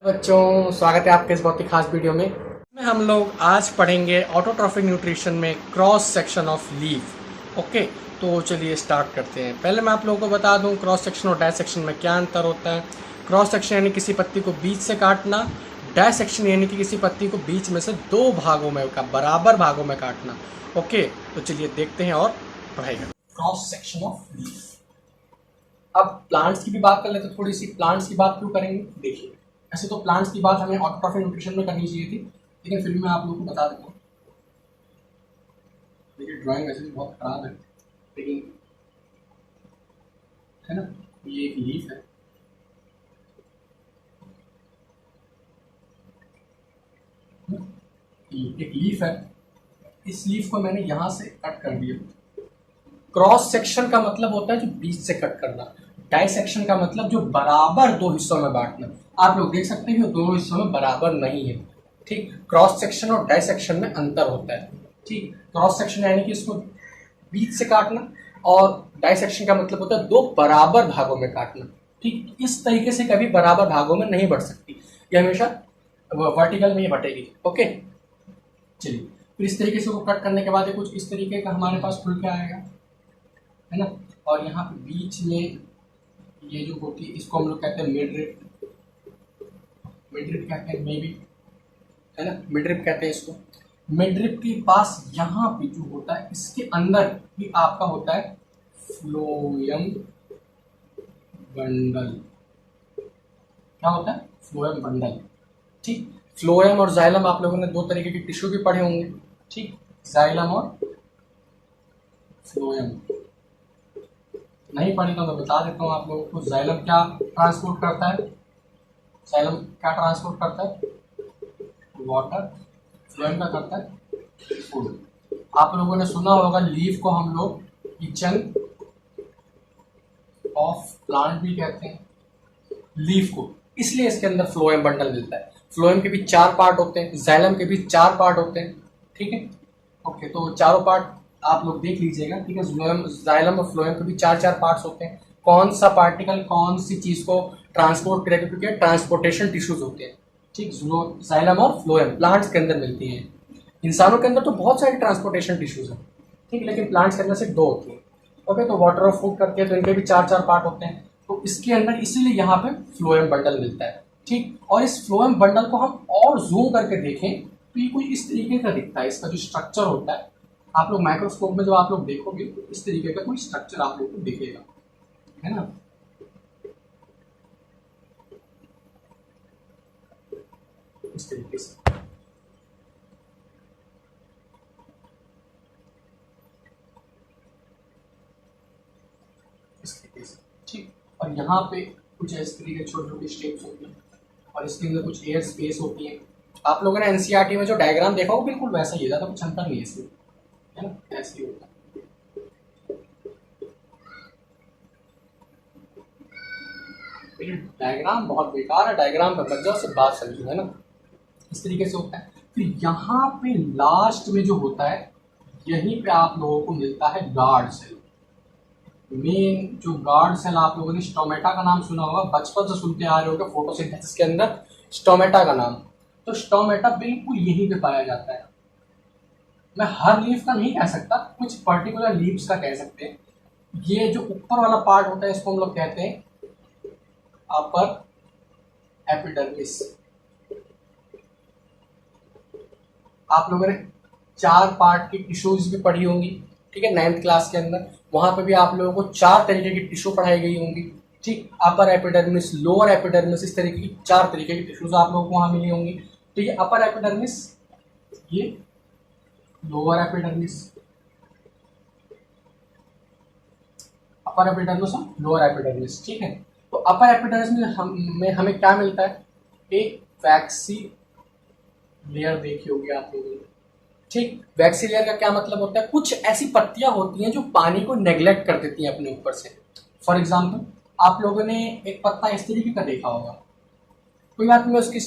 बच्चों, स्वागत है आपके इस बहुत ही खास वीडियो में हम लोग आज पढ़ेंगे ऑटोट्रॉफिक न्यूट्रिशन में cross section of leaf. Okay, तो चलिए स्टार्ट करते हैं। पहले मैं आप लोगों को बता दूं क्रॉस सेक्शन और डायसेक्शन में क्या अंतर होता है। क्रॉस सेक्शन यानी किसी पत्ती को बीच से काटना, डायसेक्शन यानी कि किसी पत्ती को बीच में से दो भागों में बराबर भागों में काटना। ओके, तो चलिए देखते हैं और पढ़ाई करते हैं। Cross section of leaf. अब प्लांट्स की भी बात कर लेते, थोड़ी सी प्लांट्स की बात क्यों करेंगे, देखिए। ऐसे तो प्लांट्स की बात हमें ऑटोट्रॉफिक न्यूट्रिशन में करनी चाहिए थी, लेकिन फिर भी मैं आप लोगों को बता देता हूँ। देखिए ड्राइंग वैसे भी बहुत खराब है, लेकिन है ना, ये एक लीफ है। एक लीफ है, इस लीफ को मैंने यहाँ से कट कर दिया। क्रॉस सेक्शन का मतलब होता है जो बीच से कट करना, डाइसेक्शन का मतलब जो बराबर दो हिस्सों में बांटना। आप लोग देख सकते हैं दोनों हिस्सों में बराबर नहीं है। ठीक, क्रॉस सेक्शन और डाइसेक्शन में अंतर होता है। ठीक, क्रॉस सेक्शन यानी कि इसको बीच से काटना, और डाइसेक्शन का मतलब होता है दो बराबर भागों में काटना। ठीक, इस तरीके से कभी बराबर भागों में नहीं बढ़ सकती, ये हमेशा वर्टिकल में ही बटेगी। ओके, चलिए फिर इस तरीके से वो कट करने के बाद कुछ इस तरीके का हमारे पास खुल के आएगा, है ना। और यहाँ पे बीच में ये जो होती है इसको हम लोग कहते हैं मिडरिप। मिडरिप कहते हैं, मे बी, है ना, मिडरिप कहते हैं इसको। मिडरिप के पास यहाँ पे जो होता है इसके अंदर भी आपका होता है फ्लोएम बंडल। क्या होता है? Phloem bundle. ठीक, फ्लोएम और जाइलम आप लोगों ने दो तरीके के टिश्यू भी पढ़े होंगे। ठीक, जाइलम और फ्लोएम नहीं पढ़ी तो मैं बता देता हूँ आप लोगों को। जाइलम क्या ट्रांसपोर्ट करता है? जाइलम क्या ट्रांसपोर्ट करता है? वाटर। फ्लोएम क्या करता है? फूड। आप लोगों ने सुना होगा लीफ को हम लोग किचन ऑफ प्लांट भी कहते हैं, लीफ को, इसलिए इसके अंदर फ्लोएम बंडल मिलता है। फ्लोएम के भी चार पार्ट होते हैं, जाइलम के भी चार पार्ट होते हैं। ठीक है, ओके, तो चारों पार्ट आप लोग देख लीजिएगा। ठीक है, जाइलम और फ्लोएम के भी चार चार पार्ट्स होते हैं। कौन सा पार्टिकल कौन सी चीज को ट्रांसपोर्ट करेगा, क्योंकि ट्रांसपोर्टेशन टिश्यूज होते हैं। ठीक, जाइलम और फ्लोएम प्लांट्स के अंदर मिलती हैं। इंसानों के अंदर तो बहुत सारे ट्रांसपोर्टेशन टिश्यूज हैं, ठीक, लेकिन प्लांट्स के अंदर सिर्फ दो होती हैं। ओके, तो वाटर और फूड करते हैं, तो इनके भी चार चार पार्ट होते हैं। तो इसके अंदर इसीलिए यहाँ पे फ्लोएम बंडल मिलता है। ठीक, और इस फ्लोएम बंडल को हम और जूम करके देखें तो ये कुछ इस तरीके का दिखता है। इसका जो स्ट्रक्चर होता है, आप लोग माइक्रोस्कोप में जब आप लोग देखोगे तो इस तरीके का कोई स्ट्रक्चर आप लोग को दिखेगा, है ना। इस तरीके से ठीक, और यहाँ पे कुछ इस तरीके छोटे छोटे स्टेप्स होती हैं, और इसके अंदर कुछ एयर स्पेस होती है। आप लोगों ने एनसीईआरटी में जो डायग्राम देखा वो बिल्कुल वैसा ही है, ज़्यादा कुछ अंतर नहीं है इसमें, है ना, ऐसे ही होता है। डायग्राम बहुत बेकार है, डायग्राम पे बच जाओ, सिर्फ बात समझो, है ना। इस तरीके से होता है। फिर यहाँ पे लास्ट में जो होता है, यहीं पे आप लोगों को मिलता है गार्ड सेल। मेन जो गार्ड सेल, आप लोगों ने स्टोमेटा का नाम सुना होगा, बचपन से सुनते आ रहे होगा फोटोसिंथेसिस के अंदर स्टोमेटा का नाम। तो स्टोमेटा बिल्कुल यहीं पे पाया जाता है। मैं हर लीफ का नहीं कह सकता, कुछ पर्टिकुलर लीव्स का कह सकते हैं। ये जो ऊपर वाला पार्ट होता है इसको हम लोग कहते हैं अपर एपिडर्मिस। आप लोगों ने चार पार्ट की टिश्यूज भी पढ़ी होंगी, ठीक है, 9th क्लास के अंदर। वहां पे भी आप लोगों को चार तरीके की टिश्यू पढ़ाई गई होंगी। ठीक, अपर एपिडर्मिस, लोअर एपिडर्मिस, इस तरीके की चार तरीके की टिश्यूज आप लोगों को वहां मिली होंगी। तो ये अपर एपिडर्मिस, ये लोअर एपिडर्मिस, अपर एपिडर्मिस और लोअर एपिडर्मिस। ठीक है, तो अपर एपिडर्मिस में हमें क्या मिलता है? एक वैक्सी लेयर देखी होगी आप लोगों ने। ठीक, वैक्सी लेयर का क्या मतलब होता है? कुछ ऐसी पत्तियां होती हैं जो पानी को नेग्लेक्ट कर देती हैं अपने ऊपर से। फॉर एग्जाम्पल, आप लोगों ने एक पत्ता इस तरीके का देखा होगा, कोई बात नहीं, मैं उसकी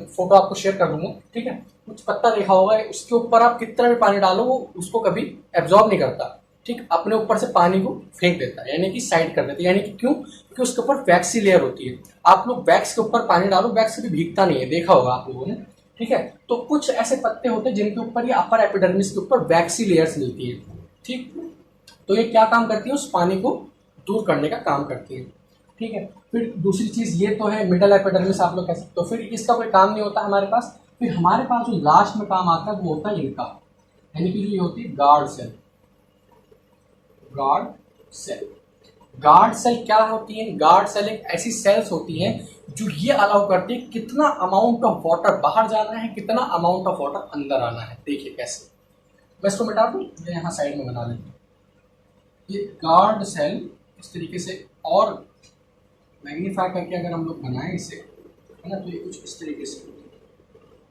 फोटो आपको शेयर कर दूंगा। ठीक है, कुछ पत्ता देखा होगा, उसके ऊपर आप कितना भी पानी डालो वो उसको कभी एब्जॉर्ब नहीं करता। ठीक, अपने ऊपर से पानी को फेंक देता है, यानी कि साइड कर देता है। यानी कि क्यों? कि उसके ऊपर वैक्सी लेयर होती है। आप लोग वैक्स के ऊपर पानी डालो, वैक्स कभी भीगता नहीं है, देखा होगा आप लोगों ने, ठीक है। तो कुछ ऐसे पत्ते होते हैं जिनके ऊपर ये अपर एपिडर्मिस के ऊपर वैक्सी लेयर्स मिलती है, ठीक। तो ये क्या काम करती है, उस पानी को दूर करने का काम करती है, ठीक है। फिर दूसरी चीज ये तो है मिडल एपिडर्मिस आप लोग कह सकते हो, फिर इसका कोई काम नहीं होता हमारे पास। फिर हमारे पास जो लास्ट में काम आता है वो होता है इनका, यानी कि ये होती है guard cell. Guard cell, guard cell क्या होती है, गार्ड सेल एक ऐसी सेल्स होती है जो ये अलाउ करती है कितना अमाउंट ऑफ वाटर बाहर जाना है, कितना अमाउंट ऑफ वाटर अंदर आना है। देखिए कैसे, मैं इसको मिटा दूं, मैं यहाँ साइड में बना लेता हूँ। ये गार्ड सेल इस तरीके से और मैग्नीफाई करके अगर हम लोग बनाएं इसे, है ना, तो ये कुछ इस तरीके से,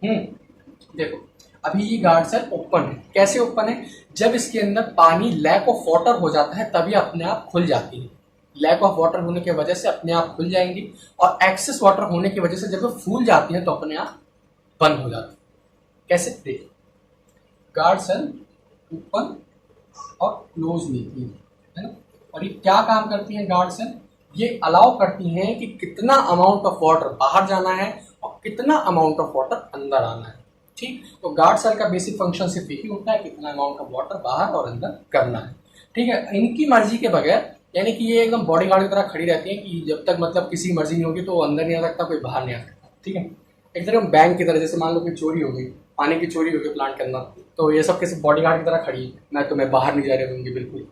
देखो अभी ये गार्ड सेल ओपन है। कैसे ओपन है, जब इसके अंदर पानी लैक ऑफ वाटर हो जाता है तभी अपने आप खुल जाती है। लैक ऑफ वाटर होने की वजह से अपने आप खुल जाएंगी, और एक्सेस वाटर होने की वजह से जब वो फूल जाती है तो अपने आप बंद हो जाती है। कैसे, देखिए गार्ड सेल ओपन और क्लोज मिलती है ना। और ये क्या काम करती है गार्ड सेल, ये अलाउ करती हैं कि कितना अमाउंट ऑफ वाटर बाहर जाना है और कितना अमाउंट ऑफ वाटर अंदर आना है, ठीक। तो गार्ड सेल का बेसिक फंक्शन सिर्फ एक ही होता है, कितना अमाउंट ऑफ वाटर बाहर और अंदर करना है, ठीक है। इनकी मर्जी के बगैर, यानी कि ये एकदम बॉडी गार्ड की तरह खड़ी रहती है कि जब तक मतलब किसी मर्जी नहीं होगी तो वो अंदर नहीं आ सकता, कोई बाहर नहीं आ सकता, ठीक है। एक तरह बैंक की तरह, जैसे मान लो कोई चोरी हो गई, पानी की चोरी हो गई प्लांट के अंदर, तो ये सब किसी बॉडी गार्ड की तरह खड़ी है, मैं बाहर नहीं जा रही दूंगी बिल्कुल।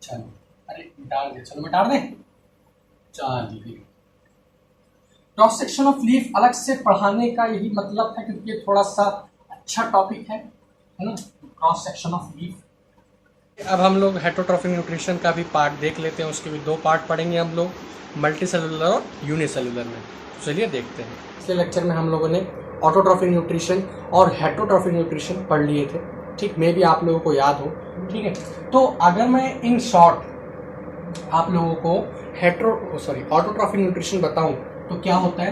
चलो, अरे मिटार दे, चलो मिटार दे, चलिए। क्रॉस सेक्शन ऑफ लीफ अलग से पढ़ाने का यही मतलब था, क्योंकि ये थोड़ा सा अच्छा टॉपिक है ना, क्रॉस सेक्शन ऑफ लीफ। अब हम लोग हेटरोट्रॉफिक न्यूट्रिशन का भी पार्ट देख लेते हैं, उसके भी दो पार्ट पढ़ेंगे हम लोग, मल्टी सेलुलर और यूनिसेलुलर में। चलिए देखते हैं। पिछले लेक्चर में हम लोगों ने ऑटोट्रॉफिक न्यूट्रिशन और हेटरोट्रॉफिक न्यूट्रिशन पढ़ लिए थे, ठीक, मे भी आप लोगों को याद हो, ठीक है। तो अगर मैं इन शॉर्ट आप लोगों को ऑटोट्रॉफिक न्यूट्रिशन बताऊं तो क्या होता है,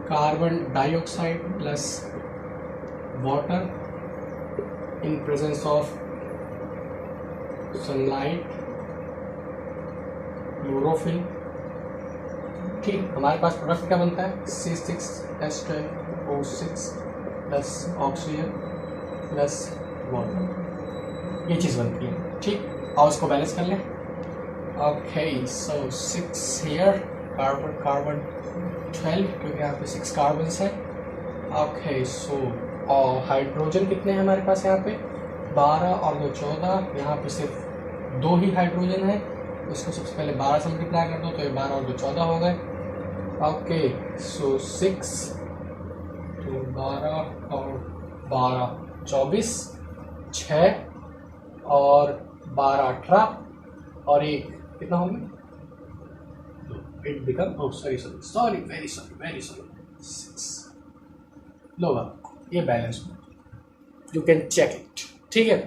carbon dioxide plus water in presence of sunlight, chlorophyll, ठीक। हमारे पास प्रोडक्ट क्या बनता है, C6H12O6 plus oxygen plus water, ये चीज़ बनती है, ठीक। और उसको बैलेंस कर लें। ओके, सो 6 हेयर, कार्बन 12, क्योंकि यहाँ पे 6 कार्बन है। ओके, सो और हाइड्रोजन कितने हैं हमारे पास, यहाँ पे 12 और 2 14, यहाँ पे सिर्फ 2 ही हाइड्रोजन है, इसको सबसे पहले 12 से मल्टीप्लाई कर दो तो ये 12 और 2 14 हो गए। ओके, सो 6 तो 12 और 12 24, 6 और 12 18 और 1 कितना होगा, इट बिकम, वेरी सॉरी 6। लो ये balance, you can check it, ठीक है।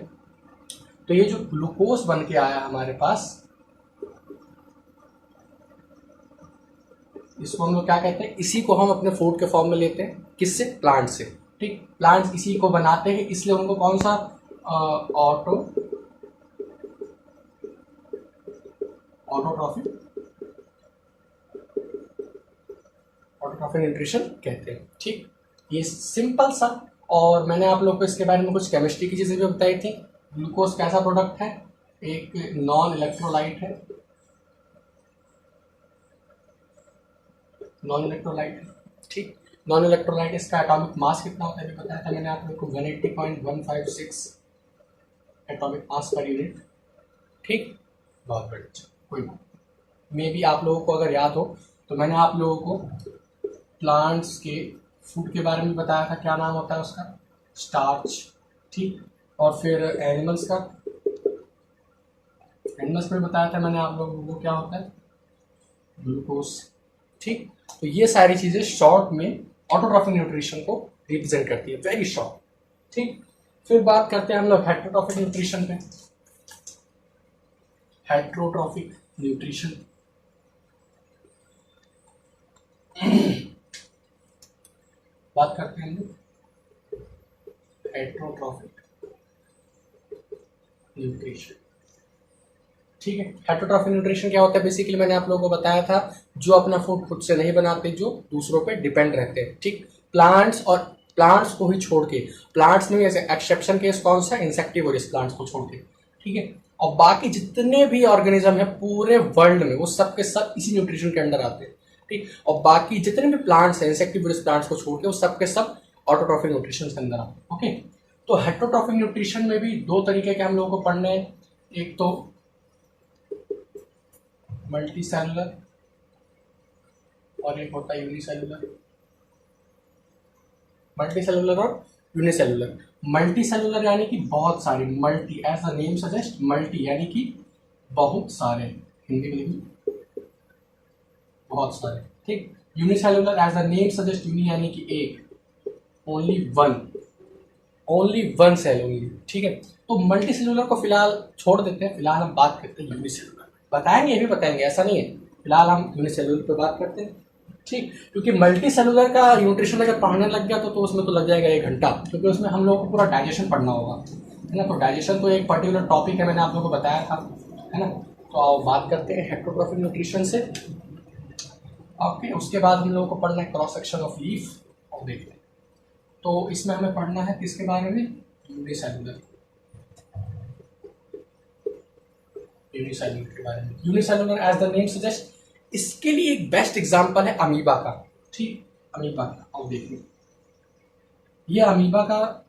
तो ये जो ग्लूकोज बन के आया हमारे पास, इसको हम लोग क्या कहते हैं, इसी को हम अपने फूड के फॉर्म में लेते हैं, किससे, प्लांट से, ठीक। प्लांट्स इसी को बनाते हैं, इसलिए उनको कौन सा ऑटोट्रॉफिक न्यूट्रिशन कहते हैं, ठीक। ये सिंपल सा, और मैंने आप लोग को इसके बारे में कुछ केमिस्ट्री की चीज़ें भी बताई थी। ग्लूकोज कैसा प्रोडक्ट है, एक नॉन इलेक्ट्रोलाइट है, ठीक। नॉन इलेक्ट्रोलाइट, इसका एटॉमिक मास कितना होता है भी बताया था मैंने आप लोग को, 180.156 एटॉमिक मास पर यूनिट, ठीक। बहुत बढ़िया, कोई बात, मे भी आप लोगों को अगर याद हो तो मैंने आप लोगों को प्लांट्स के फूड के बारे में बताया था, क्या नाम होता है उसका, स्टार्च, ठीक। और फिर एनिमल्स में बताया था मैंने आप लोगों को क्या होता है, ग्लूकोज, ठीक। तो ये सारी चीज़ें शॉर्ट में ऑटोट्रॉफिक न्यूट्रिशन को रिप्रेजेंट करती है, वेरी शॉर्ट, ठीक। फिर बात करते हैं हम लोग हेटरोट्रॉफिक न्यूट्रिशन पे। हेटरोट्रॉफिक न्यूट्रिशन, बात करते हैं हम लोग हेटरोट्रॉफिक न्यूट्रिशन। ठीक है। हेटरोट्रॉफिक न्यूट्रिशन क्या होता है? बेसिकली मैंने आप लोगों को बताया था, जो अपना फूड खुद से नहीं बनाते, जो दूसरों पे डिपेंड रहते हैं। ठीक, प्लांट्स को ही छोड़ के, प्लांट्स में ऐसे एक्सेप्शन केस कौन सा? इंसेक्टिवोरस प्लांट्स को छोड़ के, ठीक है। और बाकी जितने भी ऑर्गेनिज्म है पूरे वर्ल्ड में, वो सब के सब इसी न्यूट्रिशन के अंडर आते हैं। ठीक, और बाकी जितने भी प्लांट्स हैं इंसेक्टिवोरस प्लांट्स को छोड़ के, वो सब के सब ऑटोट्रॉफिक न्यूट्रिशन के अंदर आते हैं। ओके, तो हेटरोट्रॉफिक न्यूट्रिशन में भी दो तरीके के हम लोगों को पढ़ने हैं। एक तो मल्टी सेलुलर और एक होता है यूनिसेलुलर। मल्टी सेलुलर और यूनिसेलुलर। मल्टी सेलुलर यानी कि बहुत सारे, multi as the name suggest, multi यानी कि बहुत सारे, हिंदी में लिखिए बहुत सारे। ठीक, unicellular as the name suggest, uni यानी कि एक, ओनली वन सेल ओनली। ठीक है, तो मल्टी सेलुलर को फिलहाल छोड़ देते हैं, फिलहाल हम बात करते हैं यूनिसेलुलर। बताएंगे, ये भी बताएंगे, ऐसा नहीं है, फिलहाल हम यूनिसेलुलर पे बात करते हैं। ठीक, क्योंकि मल्टी सेलुलर का न्यूट्रिशन अगर पढ़ने लग गया तो उसमें तो लग जाएगा 1 घंटा, क्योंकि उसमें हम लोगों को पूरा डाइजेशन पढ़ना होगा, है ना। तो डाइजेशन तो एक पर्टिकुलर टॉपिक है, मैंने आप लोगों को बताया था, है ना। तो आओ बात करते हैं हेटरोट्रॉफिक न्यूट्रिशन से। ओके, उसके बाद हम लोगों को पढ़ना है क्रॉस सेक्शन ऑफ लीफ और देखते हैं। तो इसमें हमें पढ़ना है किसके बारे में? यूनिसेलुलर के बारे में। Unicellular as the name suggest, इसके लिए एक बेस्ट एग्जांपल है अमीबा का। ठीक, अमीबा का, और देखिए ये अमीबा का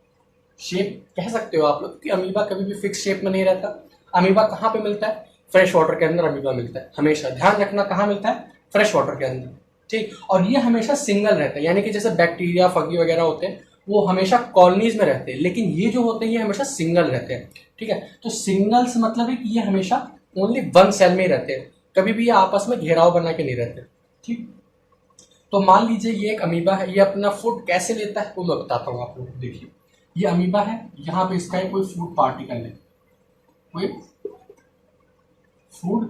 शेप कह सकते हो आप लोग, कि अमीबा कभी भी फिक्स शेप में नहीं रहता। अमीबा कहाँ पे मिलता है? फ्रेश वाटर के अंदर अमीबा मिलता है हमेशा, ध्यान रखना, कहाँ मिलता है? फ्रेश वाटर के अंदर। ठीक, और ये हमेशा सिंगल रहता है, यानी कि जैसे बैक्टीरिया, फंगी वगैरह होते हैं वो हमेशा कॉलोनीज में रहते हैं, लेकिन ये जो होते हैं ये हमेशा सिंगल रहते हैं। ठीक है, तो सिंगल से मतलब है कि ये हमेशा ओनली वन सेल में ही रहते हैं, कभी भी ये आपस में घेराव बना के नहीं रहते। ठीक, तो मान लीजिए ये एक अमीबा है, ये अपना फूड कैसे लेता है वो मैं बताता हूँ आप लोगों को। देखिए ये अमीबा है, यहाँ पे इसका कोई फूड पार्टिकल है, कोई फूड,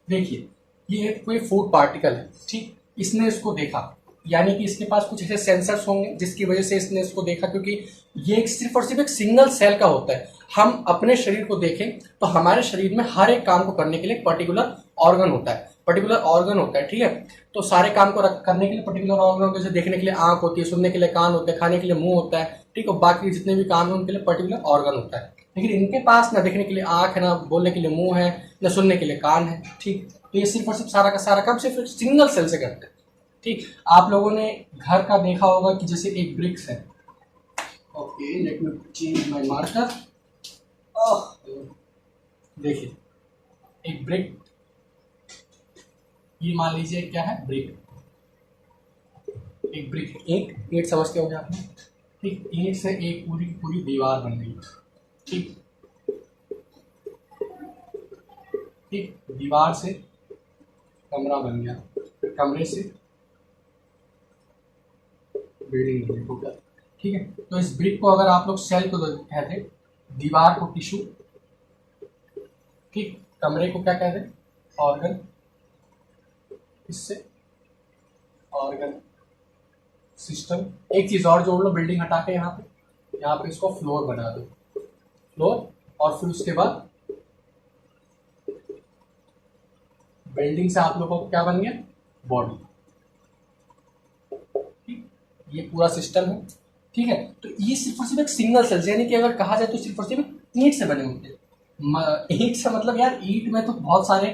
देखिए ये कोई फूड पार्टिकल है। ठीक, इसने इसको देखा, यानी कि इसके पास कुछ ऐसे सेंसर्स होंगे जिसकी वजह से इसने इसको देखा, क्योंकि ये एक सिर्फ और सिर्फ एक सिंगल सेल का होता है। हम अपने शरीर को देखें तो हमारे शरीर में हर एक काम को करने के लिए पर्टिकुलर ऑर्गन होता है, ठीक है। तो सारे काम को करने के लिए पर्टिकुलर ऑर्गन, जैसे देखने के लिए आंख होती है, सुनने के लिए कान होते हैं, खाने के लिए मुंह होता है, ठीक है। बाकी जितने भी काम है उनके लिए पर्टिकुलर ऑर्गन होता है, लेकिन इनके पास ना देखने के लिए आंख है, ना बोलने के लिए मुंह है, ना सुनने के लिए कान है। ठीक, तो ये सिर्फ और सिर्फ सारा का सारा काम सिर्फ सिंगल सेल से करते हैं। ठीक, आप लोगों ने घर का देखा होगा कि जैसे एक ब्रिक्स है, okay let me change my marker. देखिए एक ब्रिक, ये मान लीजिए क्या है? ब्रिक, एक ब्रिक, ईंट समझते होंगे आपने। ठीक, ईंट से एक पूरी पूरी दीवार बन गई। ठीक, दीवार से कमरा बन गया, फिर कमरे से बिल्डिंग बन गई। ठीक है, तो इस ब्रिक को अगर आप लोग सेल को कहते, दीवार को टिश्यू, ठीक, कमरे को क्या कहते? ऑर्गन, इससे ऑर्गन सिस्टम। एक चीज और जोड़ लो, बिल्डिंग हटा के यहाँ पे इसको फ्लोर बना दो, फ्लोर, और फिर उसके बाद बिल्डिंग से आप लोगों को क्या बन गया? बॉडी। ठीक, ये पूरा सिस्टम है। ठीक है, तो ये सिर्फ और सिर्फ एक सिंगल सेल, यानी कि अगर कहा जाए तो सिर्फ और सिर्फ ईंट से बने होते हैं। ईंट से मतलब यार ईंट में तो बहुत सारे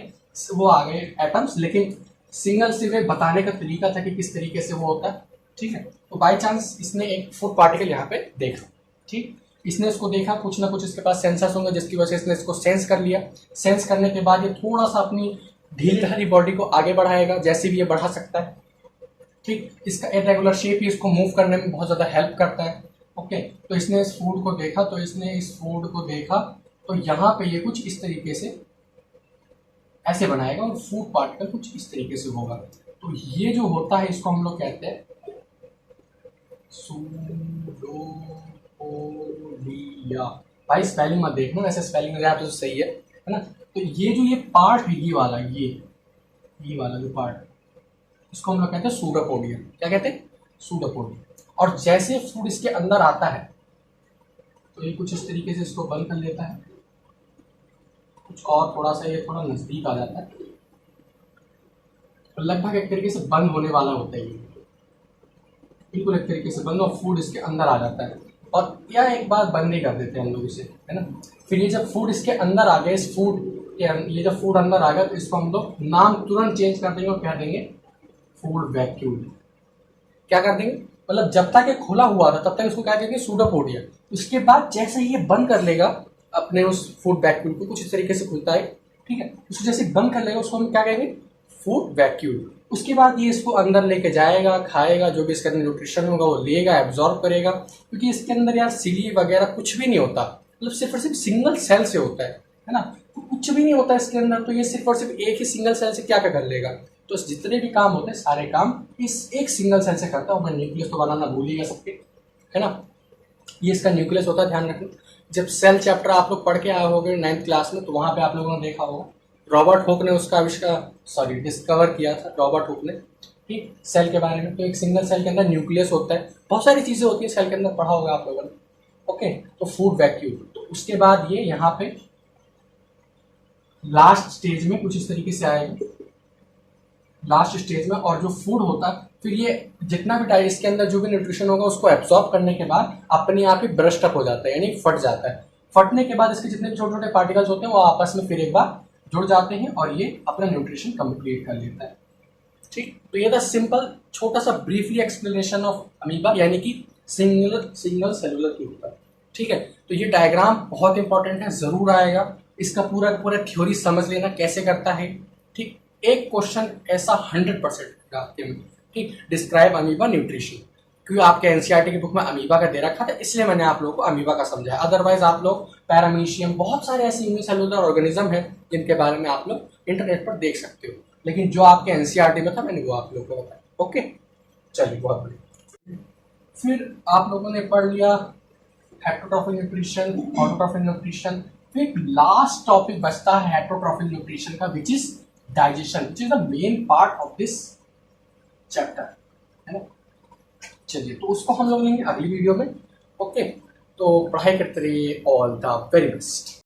वो आ गए एटम्स, लेकिन सिंगल से बताने का तरीका था कि किस तरीके से वो होता है। ठीक है, तो बाय चांस इसने एक फूड पार्टिकल यहाँ पे देखा। ठीक, इसने इसको देखा, कुछ ना कुछ इसके पास सेंसर्स होंगे जिसकी वजह से इसने इसको सेंस कर लिया। सेंस करने के बाद ये थोड़ा सा अपनी ढीली ढाली बॉडी को आगे बढ़ाएगा, जैसे भी ये बढ़ा सकता है। ठीक, इसका इरेगुलर शेप ही इसको मूव करने में बहुत ज़्यादा हेल्प करता है। ओके, तो इसने इस फूड को देखा, तो यहाँ पे ये कुछ इस तरीके से ऐसे बनाएगा और फूड पार्टिकल कुछ इस तरीके से होगा। तो ये जो होता है इसको हम लोग कहते हैं सूडोपोडिया। भाई स्पेलिंग मत देखना, वैसे स्पेलिंग अगर आप तो सही है ना। तो ये जो ये पार्ट है, ये वाला जो पार्ट, इसको हम लोग कहते हैं सूडोपोडिया। क्या कहते हैं? सूडोपोडिया। और जैसे फूड इसके अंदर आता है तो ये कुछ इस तरीके से इसको बंद कर लेता है, कुछ और थोड़ा सा ये थोड़ा नज़दीक आ जाता है, तो लगभग एक तरीके से बंद होने वाला होता है ये, बिल्कुल एक तरीके से बंद, और फूड इसके अंदर आ जाता है। और यह एक बार बंद ही कर देते हैं हम लोग इसे, है ना। फिर ये जब फूड इसके अंदर आ गया, इस फूड के ये जब फूड अंदर आ गया तो इसको हम लोग नाम तुरंत चेंज कर देंगे और कह देंगे फूड वैक्यूम। क्या कर देंगे, मतलब जब तक ये खुला हुआ था तब तक इसको क्या कहेंगे, सूडोपोडिया। उसके बाद जैसे ही ये बंद कर लेगा अपने उस फूड वैक्यूम को, कुछ इस तरीके से खुलता है, ठीक है, उसको जैसे बंद कर लेगा उसको हम क्या कहेंगे, फूड वैक्यूम। उसके बाद ये इसको अंदर लेके जाएगा, खाएगा, जो भी इसके अंदर न्यूट्रिशन होगा वो लेगा, एब्जॉर्ब करेगा, क्योंकि इसके अंदर यार सिली वगैरह कुछ भी नहीं होता, मतलब सिर्फ और सिर्फ सिंगल सेल से होता है ना, तो कुछ भी नहीं होता इसके अंदर। तो ये सिर्फ और सिर्फ एक ही सिंगल सेल से क्या क्या कर लेगा, तो जितने भी काम होते हैं सारे काम इस एक सिंगल सेल से करता है। और मैं न्यूक्लियस तो बनाना भूल ही गया सबके, है ना। ये इसका न्यूक्लियस होता है, ध्यान रखना। जब सेल चैप्टर आप लोग पढ़ के आए होंगे 9th क्लास में, तो वहाँ पे आप लोगों ने देखा होगा रॉबर्ट हुक ने उसका डिस्कवर किया था, रॉबर्ट हुक ने, ठीक, सेल के बारे में। तो एक सिंगल सेल के अंदर न्यूक्लियस होता है, बहुत सारी चीज़ें होती है सेल के अंदर, पढ़ा होगा आप लोगों ने, ओके। तो फूड वैक्यूम, तो उसके बाद ये यहाँ पे लास्ट स्टेज में कुछ इस तरीके से आएगा, लास्ट स्टेज में। और जो फूड होता है फिर ये जितना भी डाइट इसके अंदर जो भी न्यूट्रिशन होगा उसको एब्जॉर्ब करने के बाद अपने आप ही ब्रस्ट अप हो जाता है, यानी फट जाता है। फटने के बाद इसके जितने भी छोटे छोटे पार्टिकल्स होते हैं वो आपस में फिर एक बार जुड़ जाते हैं और ये अपना न्यूट्रिशन कंप्लीट कर लेता है, ठीक। तो ये था सिंपल छोटा सा ब्रीफली एक्सप्लेनेशन ऑफ अमीबा, यानी कि सिंगल सेलुलर के ऊपर, ठीक है। तो ये डायग्राम बहुत इंपॉर्टेंट है, जरूर आएगा, इसका पूरा पूरा थ्योरी समझ लेना कैसे करता है, ठीक। एक क्वेश्चन ऐसा 100% आपके में, ठीक, डिस्क्राइब अमीबा न्यूट्रिशन, क्योंकि आपके एनसीईआरटी की बुक में अमीबा का दे रखा था, इसलिए मैंने आप लोगों को अमीबा का समझाया। अदरवाइज आप लोग पैरामीशियम, बहुत सारे ऐसे यूनिसेलुलर ऑर्गेनिज्म हैं जिनके बारे में आप लोग इंटरनेट पर देख सकते हो, लेकिन जो आपके एनसीईआरटी में था मैंने वो आप लोगों को बताया, ओके। चलिए, बहुत बढ़िया। फिर आप लोगों ने पढ़ लिया हेटरोट्रॉफिक न्यूट्रिशन, ऑटोट्रॉफिक न्यूट्रिशन। फिर लास्ट टॉपिक बचता है हेटरोट्रॉफिक न्यूट्रिशन का, which is digestion, which is the main part of this chapter, है ना। चलिए, तो उसको हम लोग लेंगे अगली वीडियो में, ओके। तो पढ़ाई करते रहिए, ऑल द वेरी बेस्ट।